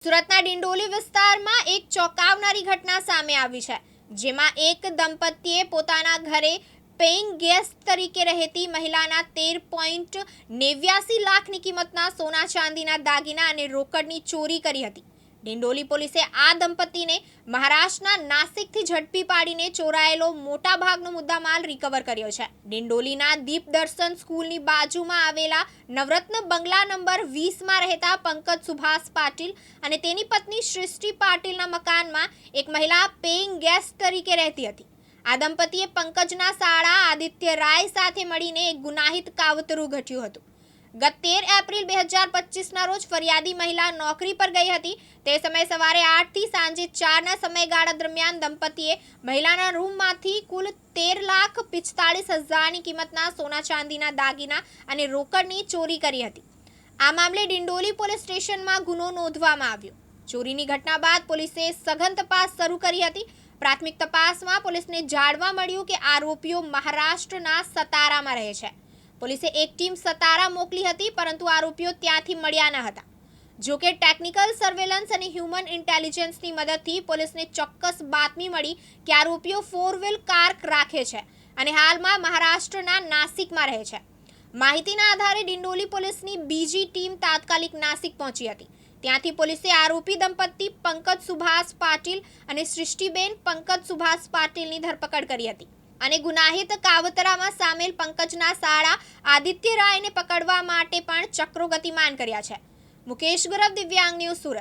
સુરતના ડિંડોલી વિસ્તારમાં એક ચોંકાવનારી ઘટના સામે આવી છે, જેમાં એક દંપતીએ પોતાના ઘરે પેઇંગ ગેસ્ટ તરીકે રહેતી મહિલાના 13.89 લાખની કિંમતના સોના ચાંદીના દાગીના અને રોકડની ચોરી કરી હતી. ડિંડોલી પોલીસે આ દંપતીને મહારાષ્ટ્રના નાસિકથી ઝડપી પાડીને ચોરાયેલો મોટાભાગનો મુદ્દામાલ રિકવર કર્યો છે. ડિંડોલીના દીપદર્શન સ્કૂલની બાજુમાં આવેલા નવરત્ન બંગલા નંબર 20માં રહેતા પંકજ સુભાષ પાટીલ અને તેની પત્ની સૃષ્ટિ પાટીલના મકાનમાં એક મહિલા પેઇંગ ગેસ્ટ તરીકે રહેતી હતી. આ દંપતીએ પંકજના સાળા આદિત્ય રાય સાથે મળીને એક ગુનાહિત કાવતરું ઘટ્યું હતું. ગત 13 એપ્રિલ 2025ના રોજ ફરિયાદી મહિલા નોકરી પર ગઈ હતી. તે સમયે સવારે 8 થી સાંજે 4ના સમયગાળા દરમિયાન દંપતીએ મહિલાના રૂમમાંથી કુલ 13,45,000ની કિંમતના સોના ચાંદીના દાગીના અને રોકડની ચોરી કરી હતી. આ મામલે ડિંડોલી પોલીસ સ્ટેશનમાં ગુનો નોંધવામાં આવ્યો. ચોરીની ઘટના બાદ પોલીસે સઘન તપાસ શરૂ કરી હતી. પ્રાથમિક તપાસમાં પોલીસને જાણવા મળ્યું કે આરોપીઓ મહારાષ્ટ્રના સતારામાં રહે છે. પોલીસે એક ટીમ સતારા મોકલી હતી, પરંતુ આરોપીઓ ત્યાંથી મળ્યા ન હતા. જોકે ટેકનિકલ સર્વેલન્સ અને હ્યુમન ઇન્ટેલિજન્સની મદદથી પોલીસને ચોક્કસ બાતમી મળી કે આરોપીઓ 4 વ્હીલ કાર રાખે છે અને હાલમાં મહારાષ્ટ્રના નાસિકમાં રહે છે. માહિતીના આધારે ડિંડોલી પોલીસની બીજી ટીમ તાત્કાલિક નાસિક પહોંચી હતી. ત્યાંથી પોલીસે આરોપી દંપતી પંકજ સુભાષ પાટીલ અને સૃષ્ટિબેન પંકજ સુભાષ પાટીલની ધરપકડ કરી હતી અને ગુનાહિત કાવતરામાં સામેલ પંકજના સાળા આદિત્ય રાયને પકડવા માટે પણ ચક્રો ગતિમાન કર્યા છે. મુકેશ ગુરવ, દિવ્યાંગ ન્યૂઝ, સુરત.